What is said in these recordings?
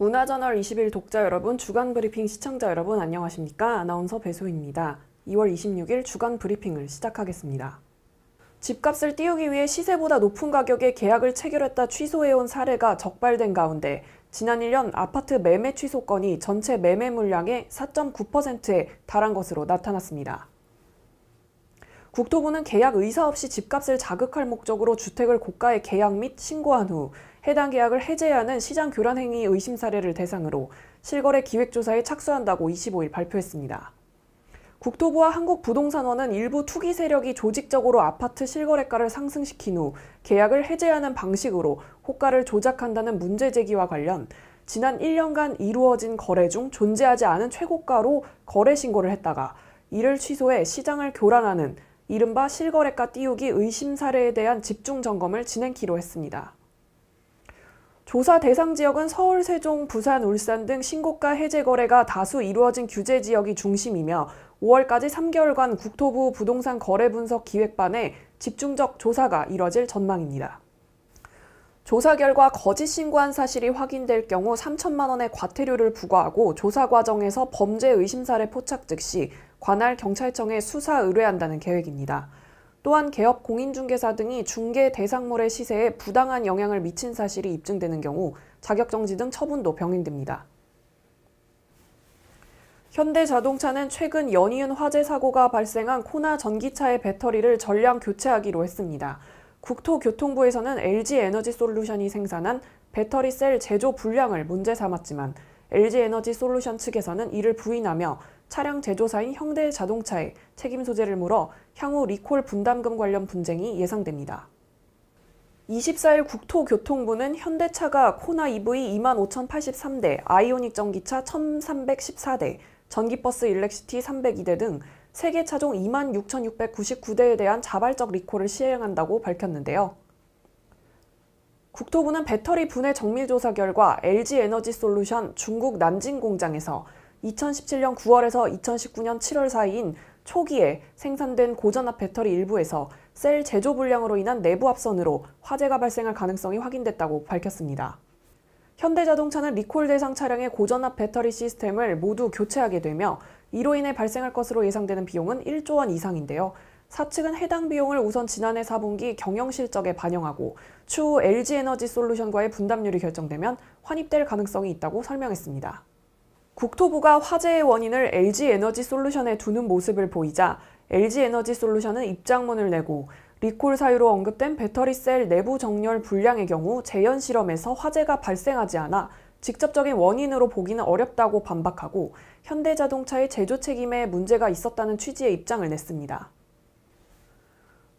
문화저널 20일 독자 여러분, 주간 브리핑 시청자 여러분 안녕하십니까? 아나운서 배소희입니다. 2월 26일 주간 브리핑을 시작하겠습니다. 집값을 띄우기 위해 시세보다 높은 가격에 계약을 체결했다 취소해온 사례가 적발된 가운데 지난 1년 아파트 매매 취소 건이 전체 매매 물량의 4.9%에 달한 것으로 나타났습니다. 국토부는 계약 의사 없이 집값을 자극할 목적으로 주택을 고가에 계약 및 신고한 후 해당 계약을 해제하는 시장 교란 행위 의심 사례를 대상으로 실거래 기획조사에 착수한다고 25일 발표했습니다. 국토부와 한국부동산원은 일부 투기 세력이 조직적으로 아파트 실거래가를 상승시킨 후 계약을 해제하는 방식으로 호가를 조작한다는 문제 제기와 관련 지난 1년간 이루어진 거래 중 존재하지 않은 최고가로 거래 신고를 했다가 이를 취소해 시장을 교란하는 이른바 실거래가 띄우기 의심 사례에 대한 집중 점검을 진행키로 했습니다. 조사 대상 지역은 서울, 세종, 부산, 울산 등 신고가 해제 거래가 다수 이루어진 규제 지역이 중심이며 5월까지 3개월간 국토부 부동산 거래 분석 기획반의 집중적 조사가 이뤄질 전망입니다. 조사 결과 거짓 신고한 사실이 확인될 경우 3천만 원의 과태료를 부과하고 조사 과정에서 범죄 의심 사례 포착 즉시 관할 경찰청에 수사 의뢰한다는 계획입니다. 또한 개업 공인중개사 등이 중개 대상물의 시세에 부당한 영향을 미친 사실이 입증되는 경우 자격정지 등 처분도 병행됩니다. 현대자동차는 최근 연이은 화재 사고가 발생한 코나 전기차의 배터리를 전량 교체하기로 했습니다. 국토교통부에서는 LG에너지솔루션이 생산한 배터리 셀 제조 불량을 문제 삼았지만 LG에너지솔루션 측에서는 이를 부인하며 차량 제조사인 현대자동차에 책임 소재를 물어 향후 리콜 분담금 관련 분쟁이 예상됩니다. 24일 국토교통부는 현대차가 코나 EV 25,083대, 아이오닉 전기차 1,314대, 전기버스 일렉시티 302대 등 세계 차종 26,699대에 대한 자발적 리콜을 시행한다고 밝혔는데요. 국토부는 배터리 분해 정밀조사 결과 LG에너지솔루션 중국 난징 공장에서 2017년 9월에서 2019년 7월 사이인 초기에 생산된 고전압 배터리 일부에서 셀 제조 불량으로 인한 내부 합선으로 화재가 발생할 가능성이 확인됐다고 밝혔습니다. 현대자동차는 리콜 대상 차량의 고전압 배터리 시스템을 모두 교체하게 되며 이로 인해 발생할 것으로 예상되는 비용은 1조 원 이상인데요. 사측은 해당 비용을 우선 지난해 4분기 경영실적에 반영하고 추후 LG에너지솔루션과의 분담률이 결정되면 환입될 가능성이 있다고 설명했습니다. 국토부가 화재의 원인을 LG에너지솔루션에 두는 모습을 보이자 LG에너지솔루션은 입장문을 내고 리콜 사유로 언급된 배터리 셀 내부 정렬 불량의 경우 재현 실험에서 화재가 발생하지 않아 직접적인 원인으로 보기는 어렵다고 반박하고 현대자동차의 제조 책임에 문제가 있었다는 취지의 입장을 냈습니다.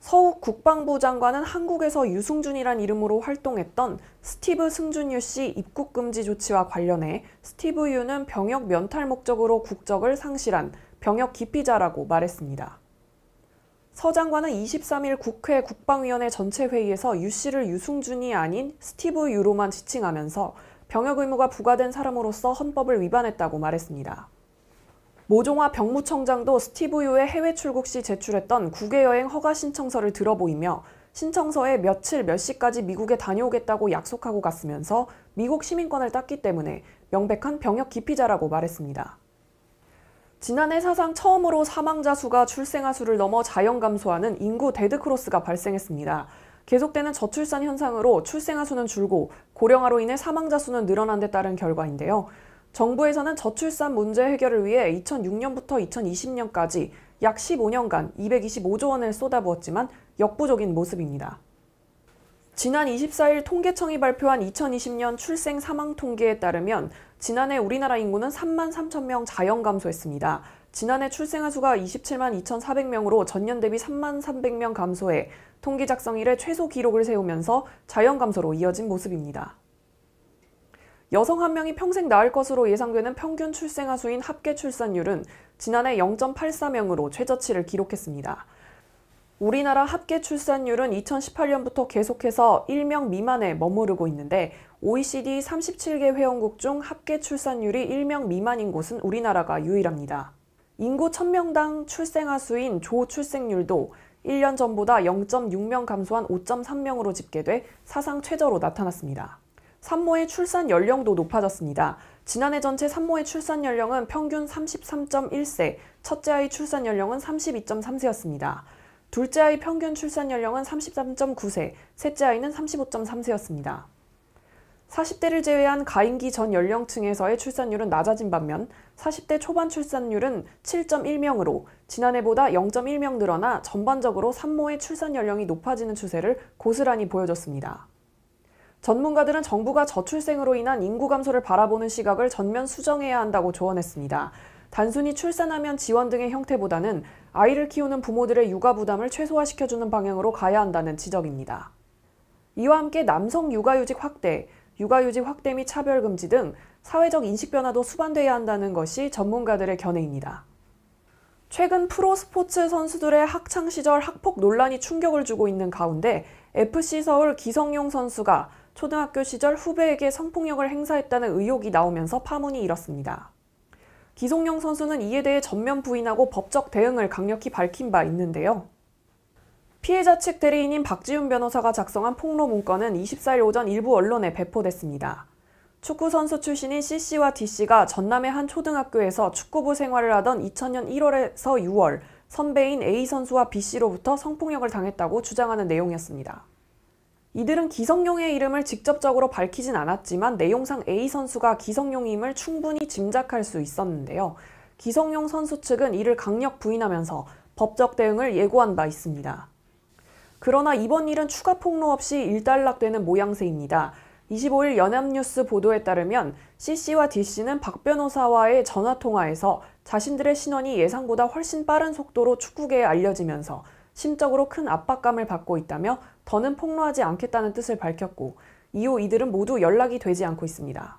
서욱 국방부 장관은 한국에서 유승준이란 이름으로 활동했던 스티브 승준유 씨 입국 금지 조치와 관련해 스티브 유는 병역 면탈 목적으로 국적을 상실한 병역 기피자라고 말했습니다. 서 장관은 23일 국회 국방위원회 전체 회의에서 유 씨를 유승준이 아닌 스티브 유로만 지칭하면서 병역 의무가 부과된 사람으로서 헌법을 위반했다고 말했습니다. 모종화 병무청장도 스티브 유의 해외 출국 시 제출했던 국외여행 허가 신청서를 들어보이며 신청서에 며칠 몇 시까지 미국에 다녀오겠다고 약속하고 갔으면서 미국 시민권을 땄기 때문에 명백한 병역 기피자라고 말했습니다. 지난해 사상 처음으로 사망자 수가 출생아 수를 넘어 자연 감소하는 인구 데드크로스가 발생했습니다. 계속되는 저출산 현상으로 출생아 수는 줄고 고령화로 인해 사망자 수는 늘어난 데 따른 결과인데요. 정부에서는 저출산 문제 해결을 위해 2006년부터 2020년까지 약 15년간 225조 원을 쏟아부었지만 역부족인 모습입니다. 지난 24일 통계청이 발표한 2020년 출생 사망 통계에 따르면 지난해 우리나라 인구는 3만 3천 명 자연 감소했습니다. 지난해 출생아 수가 27만 2,400명으로 전년 대비 3만 300명 감소해 통계 작성 이래 최소 기록을 세우면서 자연 감소로 이어진 모습입니다. 여성 한 명이 평생 낳을 것으로 예상되는 평균 출생아 수인 합계 출산율은 지난해 0.84명으로 최저치를 기록했습니다. 우리나라 합계 출산율은 2018년부터 계속해서 1명 미만에 머무르고 있는데 OECD 37개 회원국 중 합계 출산율이 1명 미만인 곳은 우리나라가 유일합니다. 인구 1000명당 출생아 수인 조출생률도 1년 전보다 0.6명 감소한 5.3명으로 집계돼 사상 최저로 나타났습니다. 산모의 출산 연령도 높아졌습니다. 지난해 전체 산모의 출산 연령은 평균 33.1세, 첫째 아이 출산 연령은 32.3세였습니다. 둘째 아이 평균 출산 연령은 33.9세, 셋째 아이는 35.3세였습니다. 40대를 제외한 가임기 전 연령층에서의 출산율은 낮아진 반면 40대 초반 출산율은 7.1명으로 지난해보다 0.1명 늘어나 전반적으로 산모의 출산 연령이 높아지는 추세를 고스란히 보여줬습니다. 전문가들은 정부가 저출생으로 인한 인구 감소를 바라보는 시각을 전면 수정해야 한다고 조언했습니다. 단순히 출산하면 지원 등의 형태보다는 아이를 키우는 부모들의 육아 부담을 최소화시켜주는 방향으로 가야 한다는 지적입니다. 이와 함께 남성 육아휴직 확대, 육아휴직 확대 및 차별금지 등 사회적 인식 변화도 수반돼야 한다는 것이 전문가들의 견해입니다. 최근 프로스포츠 선수들의 학창시절 학폭 논란이 충격을 주고 있는 가운데 FC서울 기성용 선수가 초등학교 시절 후배에게 성폭력을 행사했다는 의혹이 나오면서 파문이 일었습니다. 기성용 선수는 이에 대해 전면 부인하고 법적 대응을 강력히 밝힌 바 있는데요. 피해자 측 대리인인 박지훈 변호사가 작성한 폭로 문건은 24일 오전 일부 언론에 배포됐습니다. 축구선수 출신인 C씨와 D씨가 전남의 한 초등학교에서 축구부 생활을 하던 2000년 1월에서 6월 선배인 A선수와 B씨로부터 성폭력을 당했다고 주장하는 내용이었습니다. 이들은 기성용의 이름을 직접적으로 밝히진 않았지만 내용상 A선수가 기성용임을 충분히 짐작할 수 있었는데요. 기성용 선수 측은 이를 강력 부인하면서 법적 대응을 예고한 바 있습니다. 그러나 이번 일은 추가 폭로 없이 일단락되는 모양새입니다. 25일 연합뉴스 보도에 따르면 C씨와 D씨는 박 변호사와의 전화통화에서 자신들의 신원이 예상보다 훨씬 빠른 속도로 축구계에 알려지면서 심적으로 큰 압박감을 받고 있다며 더는 폭로하지 않겠다는 뜻을 밝혔고 이후 이들은 모두 연락이 되지 않고 있습니다.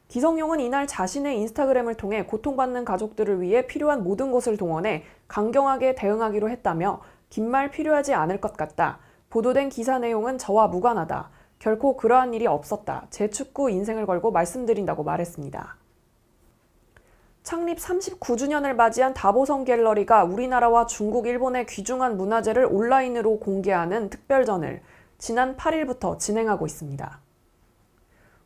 기성용은 이날 자신의 인스타그램을 통해 고통받는 가족들을 위해 필요한 모든 것을 동원해 강경하게 대응하기로 했다며 긴 말 필요하지 않을 것 같다. 보도된 기사 내용은 저와 무관하다. 결코 그러한 일이 없었다. 제 축구 인생을 걸고 말씀드린다고 말했습니다. 창립 39주년을 맞이한 다보성 갤러리가 우리나라와 중국, 일본의 귀중한 문화재를 온라인으로 공개하는 특별전을 지난 8일부터 진행하고 있습니다.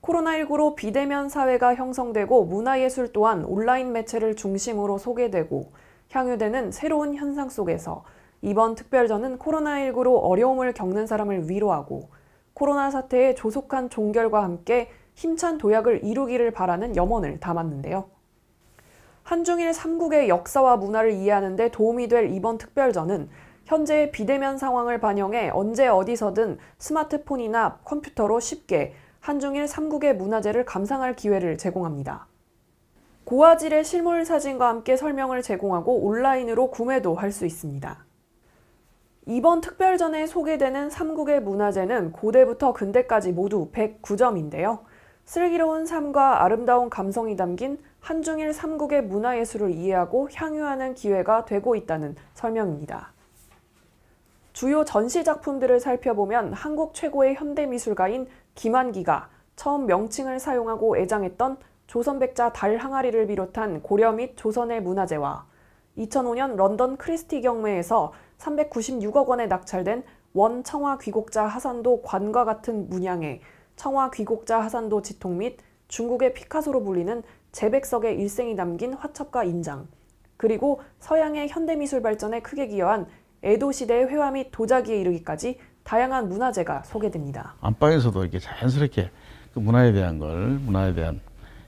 코로나19로 비대면 사회가 형성되고 문화예술 또한 온라인 매체를 중심으로 소개되고 향유되는 새로운 현상 속에서 이번 특별전은 코로나19로 어려움을 겪는 사람을 위로하고 코로나 사태의 조속한 종결과 함께 힘찬 도약을 이루기를 바라는 염원을 담았는데요. 한중일 3국의 역사와 문화를 이해하는 데 도움이 될 이번 특별전은 현재의 비대면 상황을 반영해 언제 어디서든 스마트폰이나 컴퓨터로 쉽게 한중일 3국의 문화재를 감상할 기회를 제공합니다. 고화질의 실물 사진과 함께 설명을 제공하고 온라인으로 구매도 할 수 있습니다. 이번 특별전에 소개되는 3국의 문화재는 고대부터 근대까지 모두 109점인데요. 슬기로운 삶과 아름다운 감성이 담긴 한중일 3국의 문화예술을 이해하고 향유하는 기회가 되고 있다는 설명입니다. 주요 전시 작품들을 살펴보면 한국 최고의 현대미술가인 김환기가 처음 명칭을 사용하고 애장했던 조선백자 달 항아리를 비롯한 고려 및 조선의 문화재와 2005년 런던 크리스티 경매에서 396억 원에 낙찰된 원 청화 귀곡자 하산도 관과 같은 문양의 청화 귀곡자 하산도 지통 및 중국의 피카소로 불리는 제백석의 일생이 담긴 화첩과 인장, 그리고 서양의 현대미술 발전에 크게 기여한 에도시대의 회화 및 도자기에 이르기까지 다양한 문화재가 소개됩니다. 안방에서도 이렇게 자연스럽게 그 문화에 대한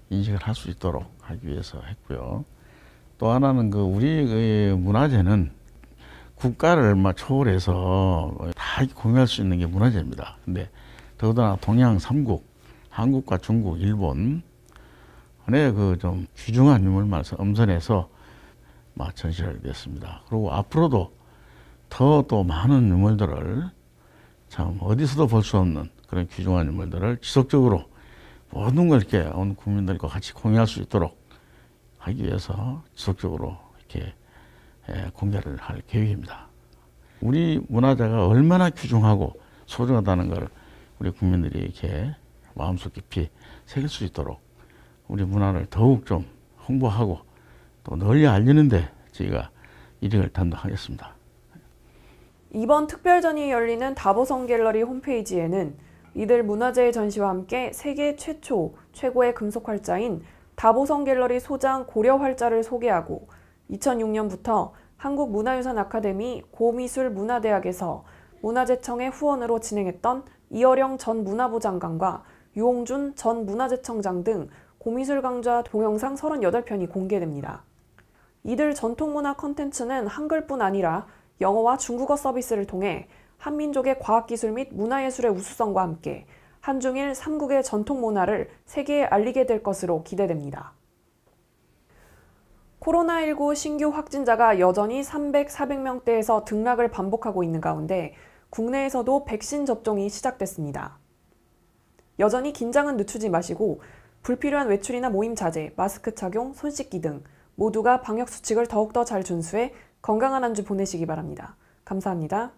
인식을 할 수 있도록 하기 위해서 했고요. 또 하나는 그 우리 문화재는 국가를 초월해서 다 공유할 수 있는 게 문화재입니다. 근데 더군다나 동양 3국, 한국과 중국, 일본의 그 좀 귀중한 유물만 엄선해서 전시를 했습니다. 그리고 앞으로도 더 또 많은 유물들을 참 어디서도 볼 수 없는 그런 귀중한 유물들을 지속적으로 모든 걸 이렇게 온 국민들과 같이 공유할 수 있도록 하기 위해서 지속적으로 이렇게 공개를 할 계획입니다. 우리 문화재가 얼마나 귀중하고 소중하다는 걸 우리 국민들이 이렇게 마음속 깊이 새길 수 있도록 우리 문화를 더욱 좀 홍보하고 또 널리 알리는데 저희가 일을 담당하겠습니다. 이번 특별전이 열리는 다보성 갤러리 홈페이지에는 이들 문화재의 전시와 함께 세계 최초, 최고의 금속 활자인 다보성 갤러리 소장 고려 활자를 소개하고 2006년부터 한국문화유산 아카데미 고미술문화대학에서 문화재청의 후원으로 진행했던 이어령 전 문화부 장관과 유홍준 전 문화재청장 등 고미술 강좌 동영상 38편이 공개됩니다. 이들 전통문화 콘텐츠는 한글뿐 아니라 영어와 중국어 서비스를 통해 한민족의 과학기술 및 문화예술의 우수성과 함께 한중일 3국의 전통문화를 세계에 알리게 될 것으로 기대됩니다. 코로나19 신규 확진자가 여전히 300, 400명대에서 등락을 반복하고 있는 가운데 국내에서도 백신 접종이 시작됐습니다. 여전히 긴장은 늦추지 마시고 불필요한 외출이나 모임 자제, 마스크 착용, 손 씻기 등 모두가 방역수칙을 더욱더 잘 준수해 건강한 한 주 보내시기 바랍니다. 감사합니다.